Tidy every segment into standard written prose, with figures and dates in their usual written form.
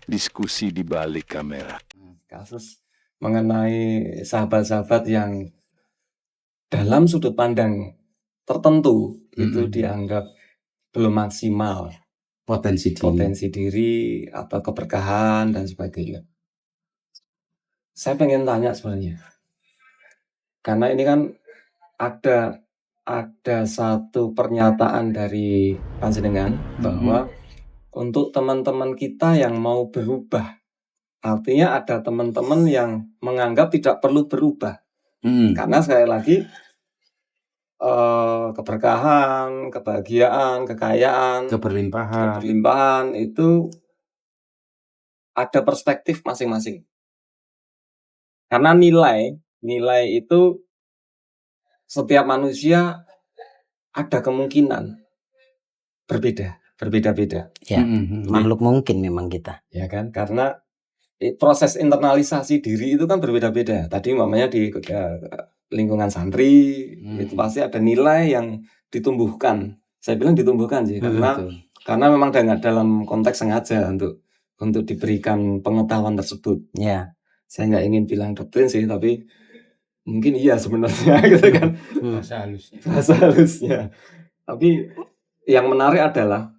diskusi di balik kamera. Kasus mengenai sahabat-sahabat yang dalam sudut pandang tertentu itu dianggap belum maksimal potensi diri atau keberkahan dan sebagainya. Saya pengen tanya sebenarnya, karena ini kan ada satu pernyataan dari panjenengan bahwa untuk teman-teman kita yang mau berubah, artinya ada teman-teman yang menganggap tidak perlu berubah. Karena sekali lagi keberkahan, kebahagiaan, kekayaan, keberlimpahan itu ada perspektif masing-masing. Karena nilai itu setiap manusia ada kemungkinan berbeda-beda. Ya, makhluk mungkin memang kita. Ya kan? Karena proses internalisasi diri itu kan berbeda-beda. Tadi umpamanya di lingkungan santri itu pasti ada nilai yang ditumbuhkan. Saya bilang ditumbuhkan sih karena memang dalam konteks sengaja untuk diberikan pengetahuan tersebut. Ya. Saya nggak ingin bilang doktrin sih, tapi mungkin iya sebenarnya gitu kan. Bahasa halusnya. Tapi yang menarik adalah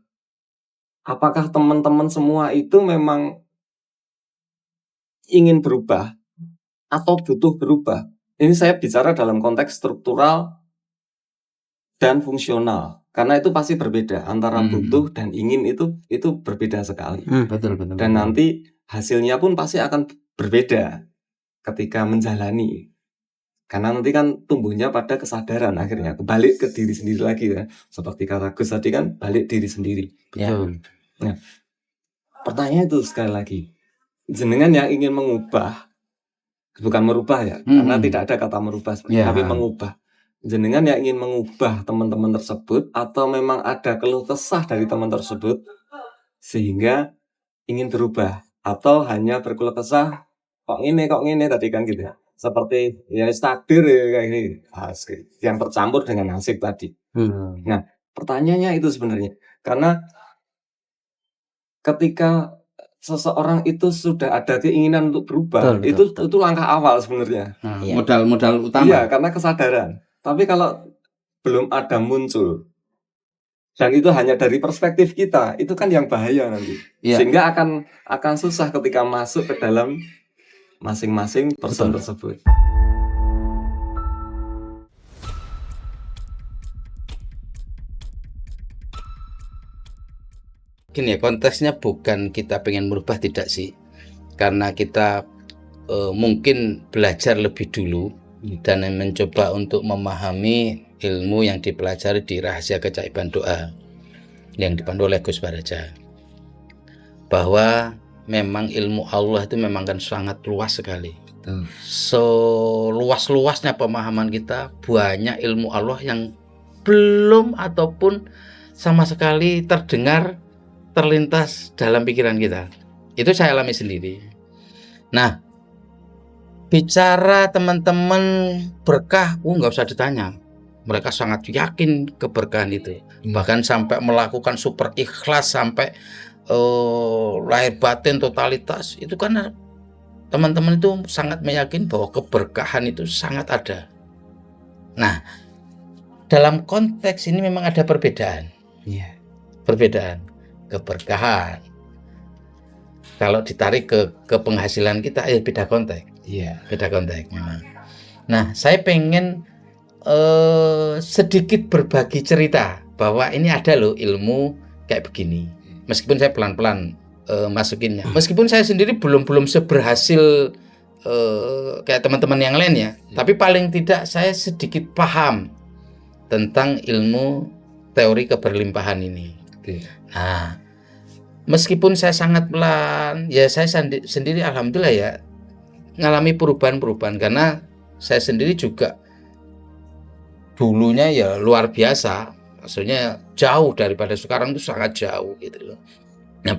apakah teman-teman semua itu memang ingin berubah atau butuh berubah? Ini saya bicara dalam konteks struktural dan fungsional. Karena itu pasti berbeda antara butuh dan ingin itu berbeda sekali. Betul. Dan nanti hasilnya pun pasti akan berbeda ketika menjalani. Karena nanti kan tumbuhnya pada kesadaran akhirnya. Balik ke diri sendiri lagi ya. Seperti kata Gus tadi kan, balik diri sendiri. Betul. Nah, pertanyaan itu sekali lagi. Jenengan yang ingin mengubah, bukan merubah ya, karena tidak ada kata merubah, tapi mengubah. Jenengan yang ingin mengubah teman-teman tersebut, atau memang ada keluh kesah dari teman tersebut sehingga ingin berubah, atau hanya berkeluh kesah kok ini tadi kan gitu ya, seperti ya takdir ya, kayak ini yang tercampur dengan nasib tadi. Nah, pertanyaannya itu sebenarnya karena ketika seseorang itu sudah ada keinginan untuk berubah, betul. Itu langkah awal sebenarnya. Modal utama. Iya, karena kesadaran. Tapi kalau belum ada muncul, dan itu hanya dari perspektif kita, itu kan yang bahaya nanti. Sehingga akan susah ketika masuk ke dalam masing-masing person tersebut. Gini ya, konteksnya bukan kita pengen merubah, tidak sih. Karena kita mungkin belajar lebih dulu dan mencoba untuk memahami ilmu yang dipelajari di Rahasia Keajaiban Doa yang dipandu oleh Gus Baraja, bahwa memang ilmu Allah itu memang kan sangat luas sekali. Seluas-luasnya pemahaman kita, banyak ilmu Allah yang belum ataupun sama sekali terlintas dalam pikiran kita. Itu saya alami sendiri. Nah, bicara teman-teman berkah, nggak usah ditanya. Mereka sangat yakin keberkahan itu. Bahkan sampai melakukan super ikhlas, sampai lahir batin totalitas. Itu karena teman-teman itu sangat meyakini bahwa keberkahan itu sangat ada. Nah, dalam konteks ini memang ada perbedaan. Perbedaan keberkahan. Kalau ditarik ke penghasilan kita, beda konteks. Beda konteks memang. Nah, saya pengen sedikit berbagi cerita bahwa ini ada loh ilmu kayak begini. Meskipun saya pelan-pelan masukinnya. Meskipun saya sendiri belum seberhasil kayak teman-teman yang lain ya. Tapi paling tidak saya sedikit paham tentang ilmu teori keberlimpahan ini. Nah, meskipun saya sangat pelan, ya saya sendiri alhamdulillah ya ngalami perubahan karena saya sendiri juga dulunya ya luar biasa, maksudnya jauh daripada sekarang itu sangat jauh gitu loh. Nah,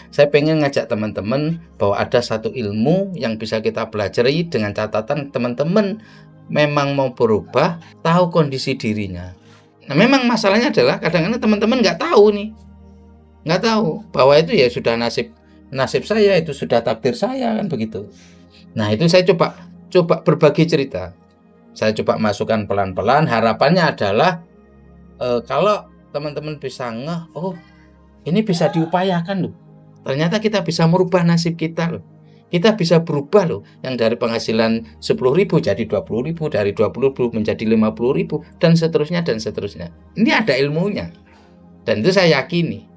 saya pengen ngajak teman-teman bahwa ada satu ilmu yang bisa kita pelajari dengan catatan teman-teman memang mau berubah, tahu kondisi dirinya. Nah, memang masalahnya adalah kadang-kadang teman-teman nggak tahu bahwa itu ya sudah nasib nasib saya, itu sudah takdir saya, kan begitu. Nah, itu saya coba berbagi cerita. Saya coba masukkan pelan-pelan. Harapannya adalah kalau teman-teman bisa ngeh, oh ini bisa diupayakan loh. Ternyata kita bisa merubah nasib kita loh. Kita bisa berubah loh. Yang dari penghasilan 10.000 jadi 20.000, dari 20.000 menjadi 50.000, dan seterusnya dan seterusnya. Ini ada ilmunya. Dan itu saya yakini.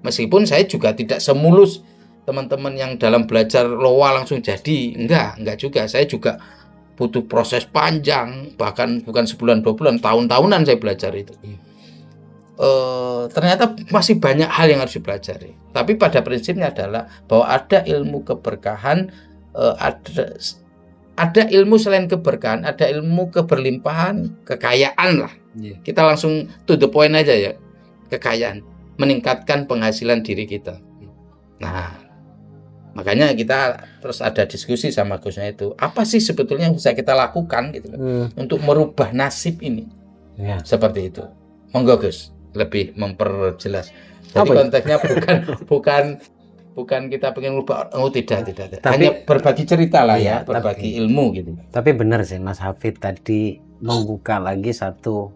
Meskipun saya juga tidak semulus teman-teman yang dalam belajar loa langsung jadi. Enggak juga. Saya juga butuh proses panjang, bahkan bukan sebulan 2 bulan, tahun-tahunan saya belajar itu. Ternyata masih banyak hal yang harus dipelajari. Tapi pada prinsipnya adalah bahwa ada ilmu keberkahan, ada ilmu selain keberkahan, ada ilmu keberlimpahan, kekayaan lah. Kita langsung to the point aja ya, kekayaan, meningkatkan penghasilan diri kita. Nah, makanya kita terus ada diskusi sama Gusnya itu, apa sih sebetulnya yang bisa kita lakukan gitu untuk merubah nasib ini. Seperti itu. Monggo Gus, lebih memperjelas. Jadi konteksnya bukan kita pengen merubah, tidak. Tapi, hanya berbagi cerita lah ya, berbagi ilmu gitu. Tapi benar sih Mas Hafid tadi membuka lagi satu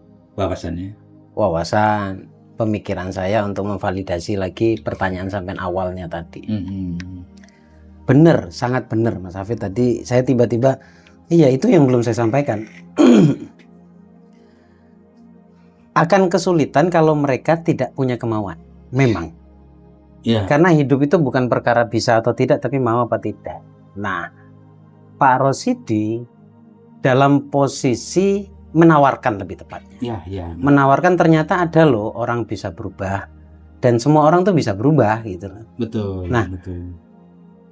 wawasan pemikiran saya untuk memvalidasi lagi pertanyaan sampai awalnya tadi. Benar, sangat benar Mas Hafid tadi. Saya tiba-tiba, iya itu yang belum saya sampaikan. Akan kesulitan kalau mereka tidak punya kemauan. Memang. Karena hidup itu bukan perkara bisa atau tidak, tapi mau apa tidak. Nah, Pak Rosidi dalam posisi menawarkan lebih tepatnya. Menawarkan ternyata ada loh orang bisa berubah. Dan semua orang tuh bisa berubah gitu. Betul. Nah,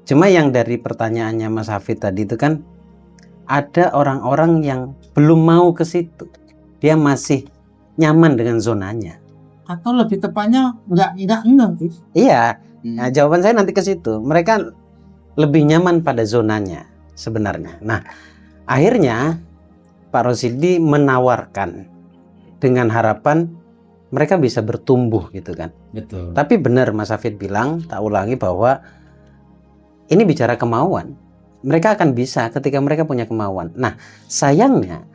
cuma yang dari pertanyaannya Mas Hafid tadi itu kan, ada orang-orang yang belum mau ke situ. Dia masih nyaman dengan zonanya. Atau lebih tepatnya enggak. Iya. Nah, jawaban saya nanti ke situ. Mereka lebih nyaman pada zonanya sebenarnya. Nah, akhirnya Pak Rosidi menawarkan dengan harapan mereka bisa bertumbuh gitu kan. Betul. Tapi benar Mas Hafid bilang, tak ulangi, bahwa ini bicara kemauan. Mereka akan bisa ketika mereka punya kemauan. Nah, sayangnya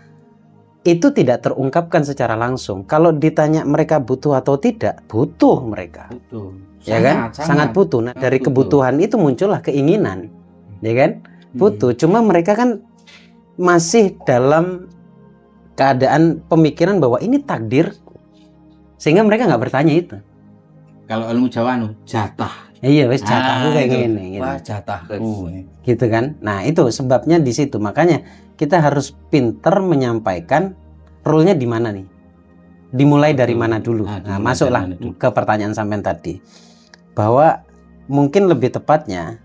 itu tidak terungkapkan secara langsung. Kalau ditanya mereka butuh atau tidak, butuh mereka. Betul. Ya kan? Sangat butuh. Nah, dari kebutuhan itu muncullah keinginan. Ya kan? Butuh. Cuma mereka kan masih dalam keadaan pemikiran bahwa ini takdir. Sehingga mereka nggak bertanya itu. Kalau ilmu Jawa jatah. Iya, wes jatahku kayak gini gitu. Wah, jatahku. Gitu kan? Nah, itu sebabnya di situ. Makanya kita harus pinter menyampaikan rule-nya di mana nih. Dimulai dari mana dulu. Nah, masuklah ke pertanyaan sampean tadi. Bahwa mungkin lebih tepatnya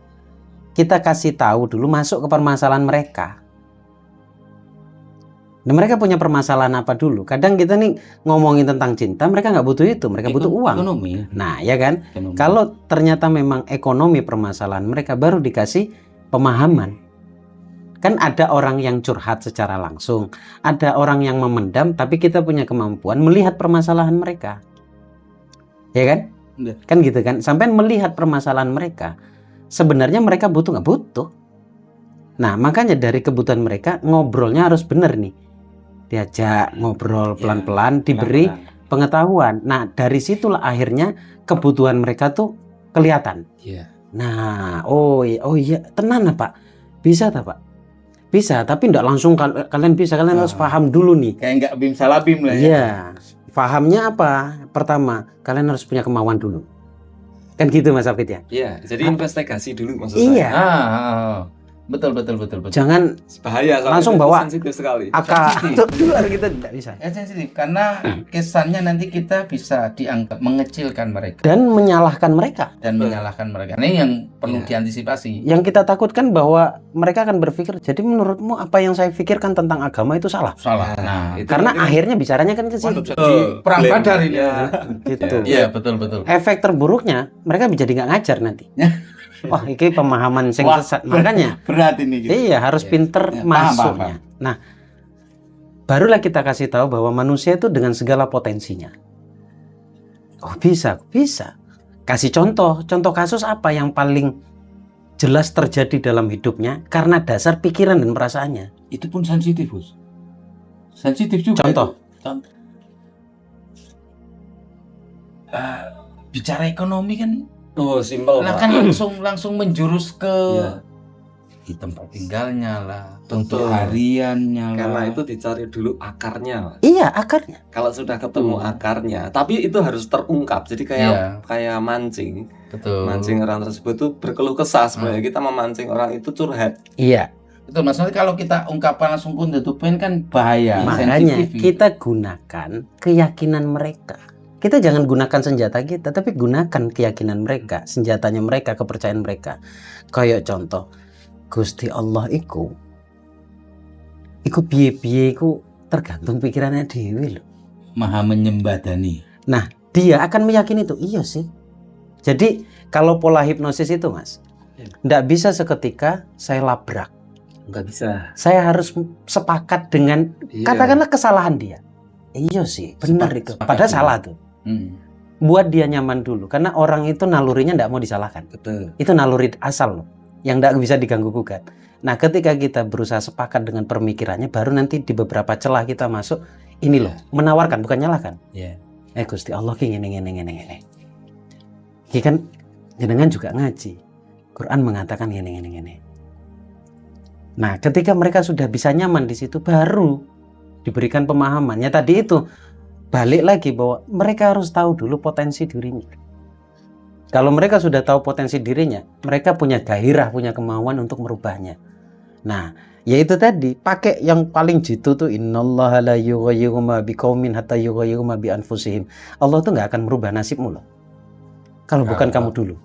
kita kasih tahu dulu, masuk ke permasalahan mereka. Dan mereka punya permasalahan apa dulu? Kadang kita nih ngomongin tentang cinta, mereka nggak butuh itu, mereka butuh uang. Ekonomi. Nah, ya kan? Ekonomi. Kalau ternyata memang ekonomi permasalahan mereka, baru dikasih pemahaman. Kan ada orang yang curhat secara langsung, ada orang yang memendam, tapi kita punya kemampuan melihat permasalahan mereka. Ya kan? Kan gitu kan? Sampai melihat permasalahan mereka. Sebenarnya mereka butuh nggak butuh. Nah, makanya dari kebutuhan mereka ngobrolnya harus benar nih. Diajak ngobrol pelan-pelan, diberi pengetahuan. Nah, dari situlah akhirnya kebutuhan mereka tuh kelihatan. Nah, oh iya, tenan Pak. Bisa tak Pak? Bisa, tapi enggak langsung kalian bisa. Kalian harus paham dulu nih. Kayak enggak bim salabim lah ya. Iya. Pahamnya apa? Pertama, kalian harus punya kemauan dulu. Kan gitu Mas Hafid ya? Iya, jadi investigasi dulu maksud Iya. saya. Betul. Jangan Bahaya, langsung bawa sensitif sekali. itu keluar, kita tidak bisa. Sensitif karena kesannya nanti kita bisa dianggap mengecilkan mereka Dan menyalahkan mereka. Ini yang perlu diantisipasi. Yang kita takutkan bahwa mereka akan berpikir, jadi menurutmu apa yang saya pikirkan tentang agama itu salah? Nah, itu Karena nanti akhirnya bicaranya kan ke situ. jadi perang badar ini. Gitu. Iya, betul. Efek terburuknya mereka jadi nggak ngajar nanti. Wah, ini pemahaman sing sesat. Makanya berat ini. iya, harus pinter masuknya. Nah, barulah kita kasih tahu bahwa manusia itu dengan segala potensinya. Oh, bisa. Kasih contoh kasus apa yang paling jelas terjadi dalam hidupnya karena dasar pikiran dan perasaannya. Itu pun sensitif, Bos. Sensitif juga. Contoh. Bicara ekonomi kan, Oh, simpel, lah Pak. kan langsung menjurus ke Iya. di tempat tinggalnya lah, Betul. untuk hariannya lah. Karena itu dicari dulu akarnya, Pak. Iya, akarnya. Kalau sudah ketemu akarnya, tapi itu harus terungkap. Jadi Iya. kayak mancing. Betul. Mancing orang tersebut tuh berkeluh kesah sebenarnya. Kita memancing orang itu curhat. Iya. Betul, maksudnya kalau kita ungkapkan langsung pun tutupin kan bahaya. Makanya sensitif. kita gunakan keyakinan mereka. Kita jangan gunakan senjata kita, tapi gunakan keyakinan mereka, senjatanya mereka, kepercayaan mereka. Kayak contoh, Gusti Allah iku piye-piye iku tergantung pikirannya dewi loh. Maha menyembadani. Nah, dia akan meyakini itu. Iya sih. Jadi kalau pola hipnosis itu, Mas, nggak bisa seketika saya labrak. Nggak bisa. Saya harus sepakat dengan katakanlah kesalahan dia. Iya sih, benar itu. Sepakat Padahal dulu. salah tuh. Buat dia nyaman dulu, karena orang itu nalurinya nggak mau disalahkan. Betul. Itu naluri asal loh, yang nggak bisa diganggu gugat. Nah, ketika kita berusaha sepakat dengan pemikirannya, baru nanti di beberapa celah kita masuk. Ini loh, menawarkan bukan nyalahkan. Iya. Gusti Allah ki ngene. Ki kan jenengan juga ngaji. Quran mengatakan ngene. Nah, ketika mereka sudah bisa nyaman di situ, baru diberikan pemahamannya. Tadi itu balik lagi bahwa mereka harus tahu dulu potensi dirinya. Kalau mereka sudah tahu potensi dirinya, mereka punya gairah, punya kemauan untuk merubahnya. Nah, yaitu tadi pakai yang paling jitu tuh innallaha la yughayyiru ma biqaumin hatta yughayyiru ma bi anfusihim. Allah tuh nggak akan merubah nasibmu loh. Kalau bukan kamu dulu.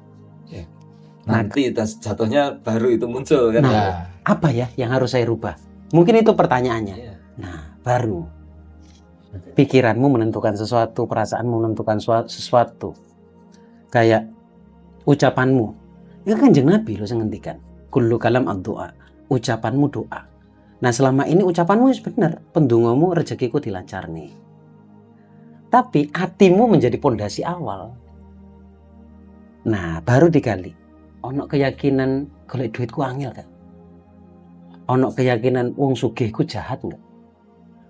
Nanti jatuhnya baru itu muncul kan. Nah, apa ya yang harus saya rubah? Mungkin itu pertanyaannya. Iya. Nah, baru pikiranmu menentukan sesuatu, perasaanmu menentukan sesuatu. Kayak ucapanmu. Itu kan Kanjeng Nabi loh yang ngendikan. Kullu kalam ad-du'a. Ucapanmu doa. Nah, selama ini ucapanmu benar, pendungamu rezekiku dilancar nih. Tapi hatimu menjadi pondasi awal. Nah, baru dikali. Ono keyakinan golek duitku angel kan. Ono keyakinan wong sugihku jahat enggak.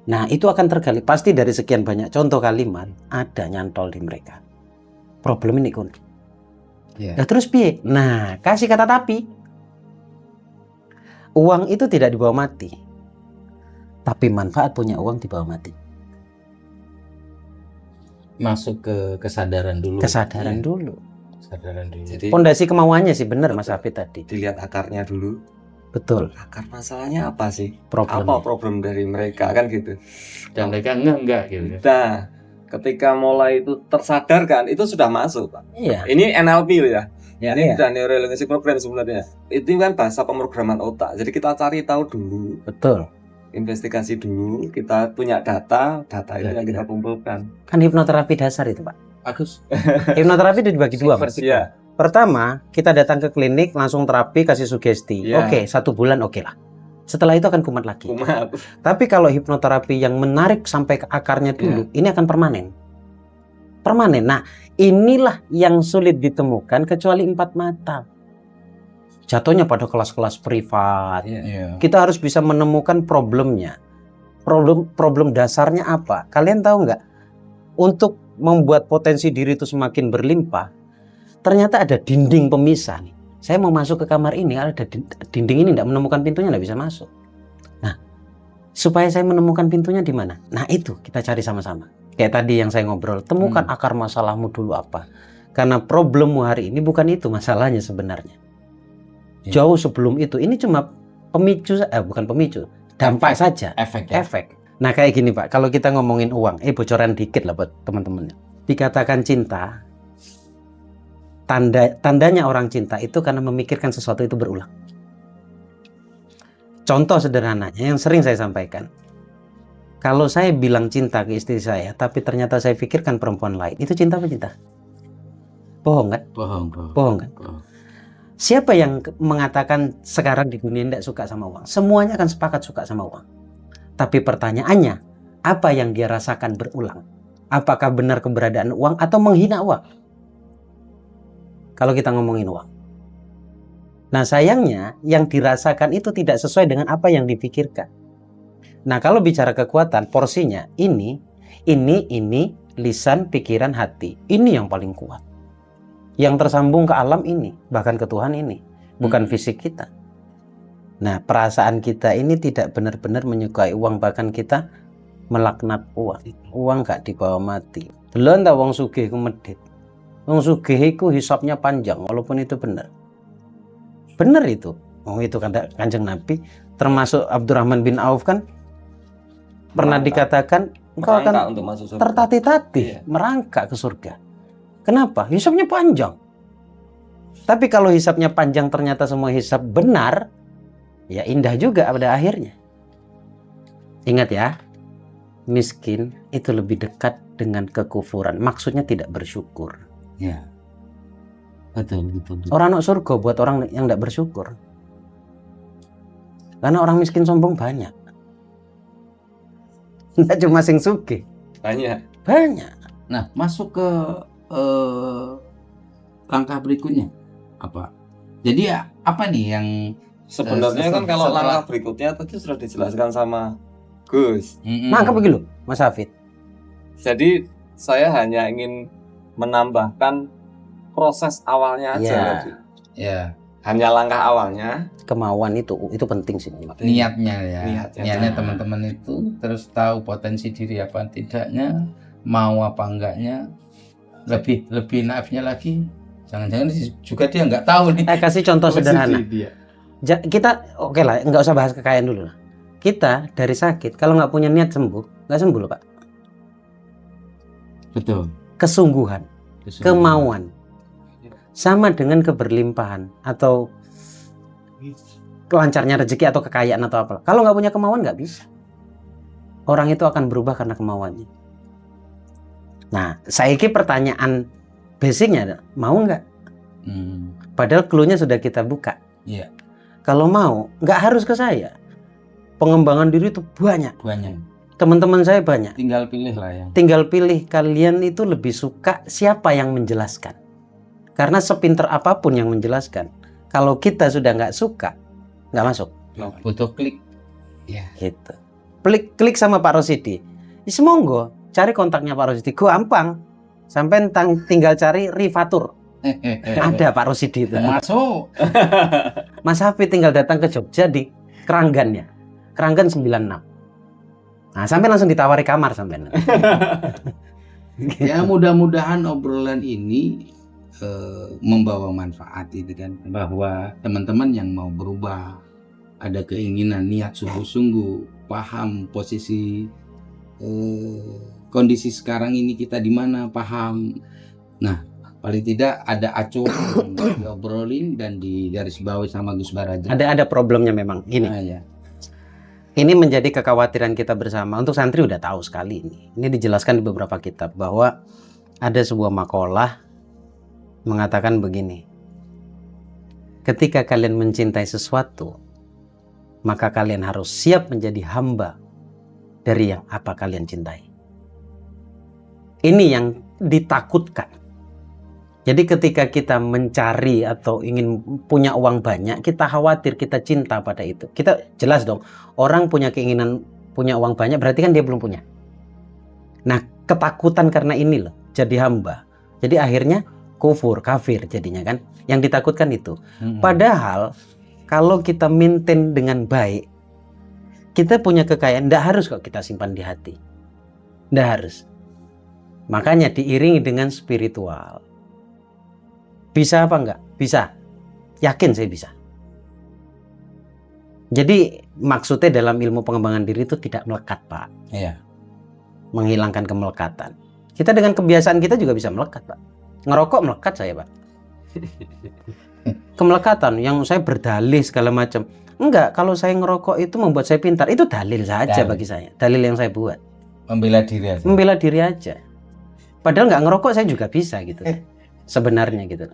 Nah, itu akan tergali. Pasti dari sekian banyak contoh kalimat ada nyantol di mereka. Problem ini kun. Yeah. Nah, terus piye? Nah, kasih kata tapi. Uang itu tidak dibawa mati. Tapi manfaat punya uang dibawa mati. Masuk ke kesadaran dulu. Kesadaran dulu. Kesadaran dulu. Jadi Pondasi kemauannya sih benar Mas Hafid tadi. dilihat akarnya dulu. Betul. Akar masalahnya apa sih? Problem. Apa problem dari mereka kan gitu. Dan mereka enggak gitu. Nah, ketika mulai itu tersadarkan, itu sudah masuk, Pak. Iya. Ini NLP loh ya. Ya, Ini iya. udah Neuro Linguistic Program sebenarnya. Itu kan bahasa pemrograman otak. Jadi kita cari tahu dulu, Betul. investigasi dulu, kita punya data itu yang kita kumpulkan. Kan hipnoterapi dasar itu, Pak. Bagus. Hipnoterapi itu dibagi dua, Mas. Iya. Pertama, kita datang ke klinik, langsung terapi, kasih sugesti. Iya. Oke, 1 bulan oke lah. Setelah itu akan kumat lagi. Kumat. Tapi kalau hipnoterapi yang menarik sampai ke akarnya dulu, ini akan permanen. Permanen. Nah, inilah yang sulit ditemukan kecuali 4 mata. Jatuhnya pada kelas-kelas privat. Iya. Kita harus bisa menemukan problemnya. Problem dasarnya apa? Kalian tahu nggak? Untuk membuat potensi diri itu semakin berlimpah, ternyata ada dinding pemisah nih. Saya mau masuk ke kamar ini, ada dinding ini, tidak menemukan pintunya, tidak bisa masuk. Nah, supaya saya menemukan pintunya di mana? Nah, itu kita cari sama-sama. Kayak tadi yang saya ngobrol, temukan akar masalahmu dulu apa. Karena problemmu hari ini bukan itu masalahnya sebenarnya. Jauh sebelum itu, ini cuma pemicu, bukan pemicu, dampak saja. Efek. Ya? Efek. Nah, kayak gini Pak, kalau kita ngomongin uang, bocoran dikit lah buat teman-teman. Dikatakan cinta, tandanya orang cinta itu karena memikirkan sesuatu itu berulang. Contoh sederhananya yang sering saya sampaikan. Kalau saya bilang cinta ke istri saya, tapi ternyata saya pikirkan perempuan lain, itu cinta apa cinta? Bohong kan? Bohong kan? Siapa yang mengatakan sekarang di dunia tidak suka sama uang? Semuanya akan sepakat suka sama uang. Tapi pertanyaannya, apa yang dia rasakan berulang? Apakah benar keberadaan uang atau menghina uang? kalau kita ngomongin uang. Nah sayangnya yang dirasakan itu tidak sesuai dengan apa yang dipikirkan. Nah kalau bicara kekuatan, porsinya ini, lisan, pikiran, hati. Ini yang paling kuat. Yang tersambung ke alam ini, bahkan ke Tuhan ini, bukan fisik kita. Nah perasaan kita ini tidak benar-benar menyukai uang, bahkan kita melaknat uang. Uang gak dibawa mati. Delon ta wong sugih ku medhit. Wong sugih iku hisapnya panjang, walaupun itu benar. Benar itu. Oh itu kata Kanjeng Nabi, termasuk Abdurrahman bin Auf kan pernah dikatakan engkau akan untuk masuk surga. tertatih-tatih merangkak ke surga. Kenapa? Hisapnya panjang. Tapi kalau hisapnya panjang ternyata semua hisap benar, ya indah juga pada akhirnya. Ingat ya, miskin itu lebih dekat dengan kekufuran. Maksudnya tidak bersyukur. Ya. Betul. Orang anak surga buat orang yang tidak bersyukur. Karena orang miskin sombong banyak. Tidak cuma sing sugih. Banyak. Nah, masuk ke langkah berikutnya apa? Jadi apa nih yang Sebenarnya kan kalau setelah- langkah berikutnya tadi sudah dijelaskan sama Gus. Nah, apa begitu, Mas Hafid? Jadi saya hanya ingin menambahkan proses awalnya aja Ya. tadi. Ya, Hanya langkah awalnya. Kemauan itu penting sih. niatnya ya. Niatnya. Niatnya teman-teman itu terus tahu potensi diri apa tidaknya, mau apa enggaknya. Lebih naifnya lagi, jangan-jangan juga dia nggak tahu nih. Kasih contoh sederhana. Dia. Kita oke lah, nggak usah bahas kekayaan dulu lah. Kita dari sakit kalau nggak punya niat sembuh, nggak sembuh loh Pak. Betul. Kesungguhan, kemauan, sama dengan keberlimpahan atau lancarnya rezeki atau kekayaan atau apa. Kalau nggak punya kemauan nggak bisa. Orang itu akan berubah karena kemauannya. Nah, saya kira pertanyaan basicnya mau nggak? Padahal clue-nya sudah kita buka. Iya. Kalau mau, nggak harus ke saya. Pengembangan diri itu banyak. Teman-teman saya banyak. Tinggal pilih lah ya. Tinggal pilih kalian itu lebih suka siapa yang menjelaskan. Karena sepinter apapun yang menjelaskan, kalau kita sudah nggak suka, nggak masuk. Butuh klik. Gitu. Klik sama Pak Rosidi. Semonggo, cari kontaknya Pak Rosidi. Gampang. Sampai tinggal cari Rifatur. Ada Pak Rosidi itu. Masuk. Mas Hafid tinggal datang ke Jogja di Keranggannya. Keranggan 96. Nah, sampai langsung ditawari kamar sampai. Ya mudah-mudahan obrolan ini membawa manfaat itu kan, bahwa teman-teman yang mau berubah, ada keinginan, niat sungguh-sungguh, paham posisi kondisi sekarang ini kita di mana, paham. Nah, paling tidak ada acuan yang diobrolin dan digarisbawahi sama Gus Baraja. Ada problemnya memang. Gini. Ya. Ini menjadi kekhawatiran kita bersama. Untuk santri udah tahu sekali ini. Ini dijelaskan di beberapa kitab bahwa ada sebuah makalah mengatakan begini. Ketika kalian mencintai sesuatu, maka kalian harus siap menjadi hamba dari yang apa kalian cintai. Ini yang ditakutkan. Jadi ketika kita mencari atau ingin punya uang banyak, kita khawatir, kita cinta pada itu. Kita jelas dong, orang punya keinginan punya uang banyak berarti kan dia belum punya. Nah, ketakutan karena ini loh, jadi hamba. Jadi akhirnya kufur, kafir jadinya kan. Yang ditakutkan itu. Padahal kalau kita maintain dengan baik, kita punya kekayaan, tidak harus kok kita simpan di hati. Tidak harus. Makanya diiringi dengan spiritual. Bisa apa enggak? Bisa. Yakin saya bisa. Jadi maksudnya dalam ilmu pengembangan diri itu tidak melekat, Pak. Iya. Menghilangkan kemelekatan. Kita dengan kebiasaan kita juga bisa melekat, Pak. Ngerokok melekat saya, Pak. Kemelekatan yang saya berdalih segala macam. Enggak, kalau saya ngerokok itu membuat saya pintar. Itu dalil saja bagi saya. Dalil yang saya buat. Membela diri aja. Membela diri aja. Padahal nggak ngerokok saya juga bisa gitu. Sebenarnya gitu.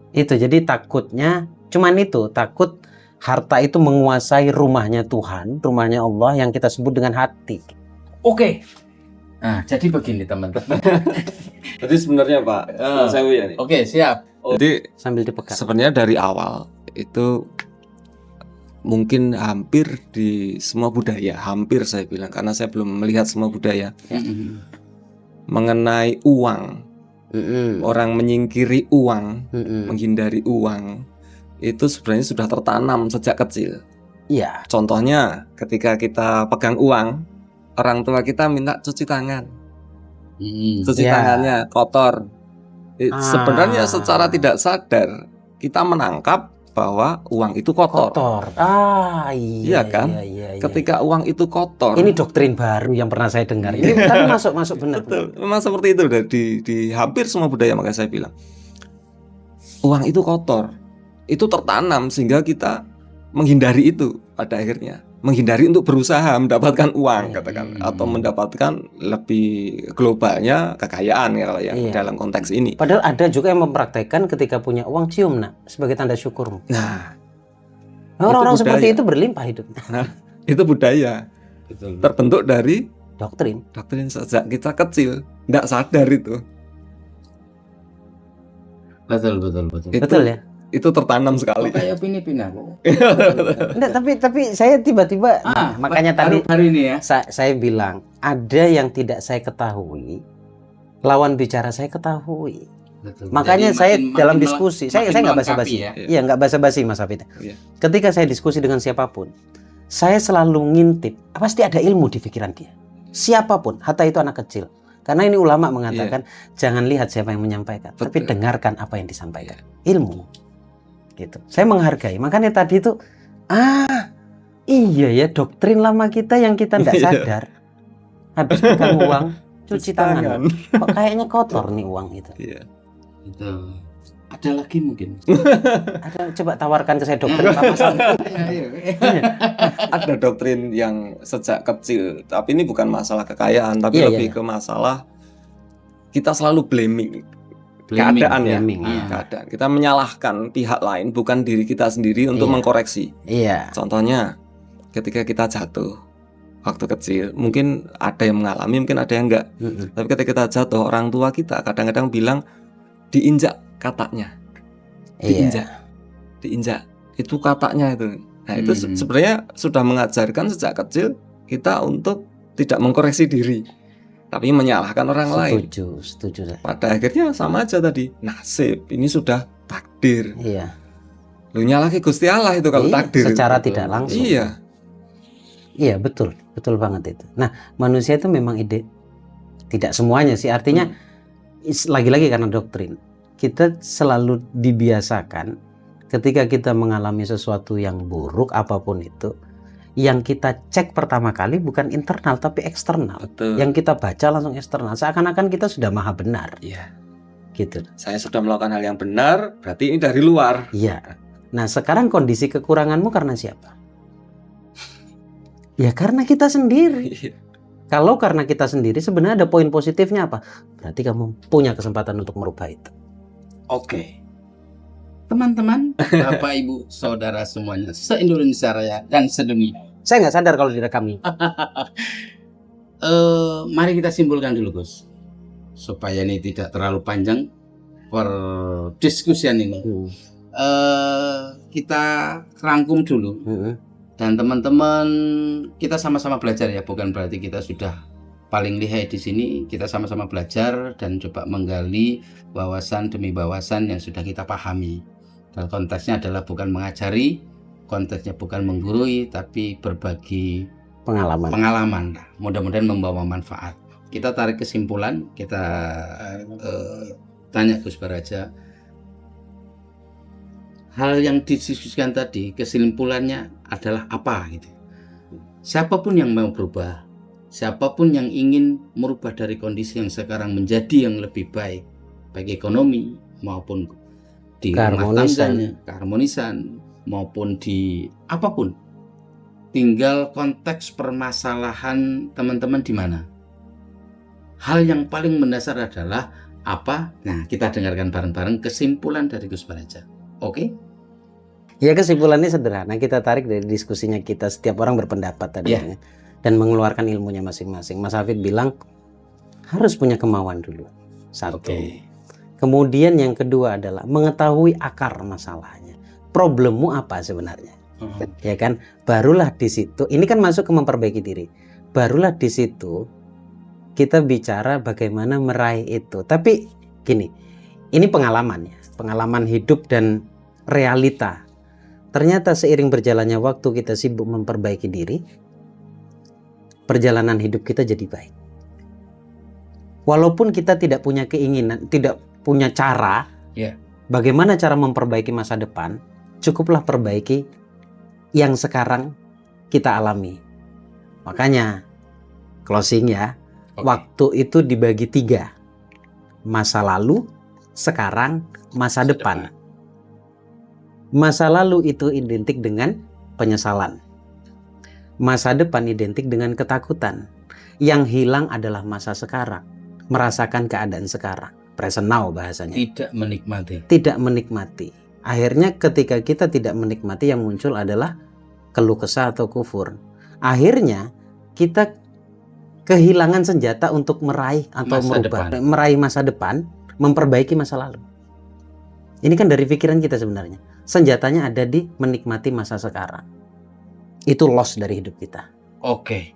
Itu jadi takutnya cuman itu, takut harta itu menguasai rumahnya Tuhan, rumahnya Allah yang kita sebut dengan hati. Oke. Nah, jadi begini teman-teman. Jadi sebenarnya Pak, saya nih. Oke, siap. Jadi sambil dipegang. sebenarnya dari awal itu mungkin hampir di semua budaya, hampir saya bilang karena saya belum melihat semua budaya mengenai uang, orang menyingkiri uang, menghindari uang itu sebenarnya sudah tertanam sejak kecil. Iya. Contohnya ketika kita pegang uang, orang tua kita minta cuci tangan, cuci Ya. tangannya kotor. Sebenarnya secara tidak sadar kita menangkap bahwa uang itu kotor. Iya kan? Iya. Ketika uang itu kotor, Ini doktrin baru yang pernah saya dengar. Ini tapi masuk benar. betul, memang seperti itu udah di hampir semua budaya, makanya saya bilang uang itu kotor, itu tertanam sehingga kita menghindari itu pada akhirnya, menghindari untuk berusaha mendapatkan uang katakan atau mendapatkan lebih globalnya kekayaan ya kalau yang Iya. dalam konteks ini. Padahal ada juga yang mempraktekkan ketika punya uang cium nak sebagai tanda syukurmu. Nah, Orang-orang itu seperti budaya. itu berlimpah hidupnya. itu budaya terbentuk dari Doktrin. doktrin sejak kita kecil, nggak sadar itu. Betul. Betul ya? Itu tertanam sekali. Kayak opini pindah kok. Enggak, tapi saya tiba-tiba makanya tadi baru ini ya. saya bilang ada yang tidak saya ketahui, lawan bicara saya ketahui. Betul. Makanya Jadi saya makin- dalam makin diskusi, mel- saya makin nggak melengkapi basa-basi. ya. Iya, nggak basa-basi Mas Hafid. Iya. Ketika saya diskusi dengan siapapun, saya selalu ngintip, pasti ada ilmu di pikiran dia. Siapapun, hatta itu anak kecil. Karena ini ulama mengatakan jangan lihat siapa yang menyampaikan, tapi Betul. dengarkan apa yang disampaikan. Ilmu. Gitu. Saya menghargai. Makanya tadi itu iya ya, doktrin lama kita yang kita tidak Iya. sadar. Habis pegang uang, cuci tangan. Kok kayaknya kotor nih uang itu. Iya. Itu. Ada lagi mungkin. Ada, coba tawarkan ke saya doktrin apa masalah. Ada doktrin yang sejak kecil, tapi ini bukan masalah kekayaan, tapi Iya, lebih iya. ke masalah kita selalu blaming Blaming, keadaan ya. blaming, iya. Keadaan. Kita menyalahkan pihak lain, bukan diri kita sendiri untuk Iya. mengkoreksi. Iya. Contohnya, ketika kita jatuh waktu kecil, mungkin ada yang mengalami, mungkin ada yang enggak. Tapi ketika kita jatuh, orang tua kita kadang-kadang bilang diinjak kataknya, Iya. diinjak. Itu kataknya itu. Nah, itu sebenarnya sudah mengajarkan sejak kecil kita untuk tidak mengkoreksi diri, tapi menyalahkan orang lain. Setuju saya. Pada akhirnya sama aja tadi, nasib ini sudah takdir. Iya. Lu nyalahi Gusti Allah itu kalau Iya, takdir. secara itu. tidak langsung. Iya. Iya, betul banget itu. Nah, manusia itu memang tidak semuanya sih. Artinya lagi-lagi karena doktrin. Kita selalu dibiasakan ketika kita mengalami sesuatu yang buruk apapun itu, yang kita cek pertama kali bukan internal tapi eksternal. Betul. Yang kita baca langsung eksternal. Seakan-akan kita sudah maha benar. Iya. Gitu. Saya sudah melakukan hal yang benar, berarti ini dari luar. Iya. Nah, sekarang kondisi kekuranganmu karena siapa? Ya karena kita sendiri. Kalau karena kita sendiri sebenarnya ada poin positifnya apa? Berarti kamu punya kesempatan untuk merubah itu. Oke. Teman-teman, Bapak Ibu, Saudara semuanya, se-Indonesia Raya dan sedunia. Saya nggak sadar kalau direkam. Mari kita simpulkan dulu, Gus. Supaya ini tidak terlalu panjang perdiskusian ini. Kita rangkum dulu. Dan teman-teman, kita sama-sama belajar ya, bukan berarti kita sudah paling lihai di sini. Kita sama-sama belajar dan coba menggali wawasan demi wawasan yang sudah kita pahami. Dan konteksnya adalah bukan mengajari, konteksnya bukan menggurui, tapi berbagi pengalaman. Mudah-mudahan membawa manfaat. Kita tarik kesimpulan, kita tanya Gus Baraja. Hal yang didiskusikan tadi, kesimpulannya adalah apa gitu. Siapapun yang mau berubah, siapapun yang ingin merubah dari kondisi yang sekarang menjadi yang lebih baik, baik ekonomi maupun di rumah tangganya, keharmonisan maupun di apapun, tinggal konteks permasalahan teman-teman di mana. Hal yang paling mendasar adalah apa? Nah, kita dengarkan bareng-bareng kesimpulan dari Gus Baraja. Oke? Ya, kesimpulannya sederhana. Kita tarik dari diskusinya kita, setiap orang berpendapat tadi dan mengeluarkan ilmunya masing-masing. Mas Hafid bilang harus punya kemauan dulu. Satu. Kemudian yang kedua adalah mengetahui akar masalahnya. Problemmu apa sebenarnya? Ya kan? Barulah di situ, ini kan masuk ke memperbaiki diri. Barulah di situ kita bicara bagaimana meraih itu. Tapi gini, ini pengalaman ya, pengalaman hidup dan realita. Ternyata seiring berjalannya waktu kita sibuk memperbaiki diri, perjalanan hidup kita jadi baik. Walaupun kita tidak punya keinginan, tidak punya cara, bagaimana cara memperbaiki masa depan, cukuplah perbaiki yang sekarang kita alami. Makanya closing ya, waktu itu dibagi 3. Masa lalu, sekarang, masa depan. Masa lalu itu identik dengan penyesalan. Masa depan identik dengan ketakutan. Yang hilang adalah masa sekarang, merasakan keadaan sekarang, present now bahasanya. Tidak menikmati. Akhirnya ketika kita tidak menikmati, yang muncul adalah keluh kesah atau kufur. Akhirnya kita kehilangan senjata untuk meraih atau meraih masa depan, memperbaiki masa lalu. Ini kan dari pikiran kita sebenarnya. Senjatanya ada di menikmati masa sekarang. Itu loss dari hidup kita. Oke.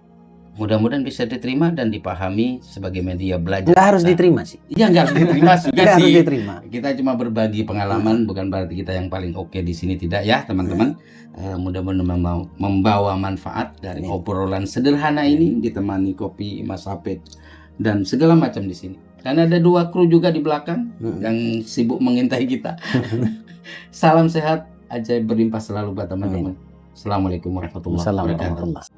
Mudah-mudahan bisa diterima dan dipahami sebagai media belajar. Nggak harus diterima sih. Iya, nggak harus diterima juga Nggak sih. harus diterima. Kita cuma berbagi pengalaman, bukan berarti kita yang paling oke di sini, tidak ya teman-teman. Mudah-mudahan membawa manfaat dari obrolan sederhana ini, ditemani kopi Mas Hafid dan segala macam di sini. Dan ada 2 kru juga di belakang yang sibuk mengintai kita. Salam sehat, ajaib berlimpah selalu buat teman-teman. Assalamualaikum warahmatullahi wabarakatuh.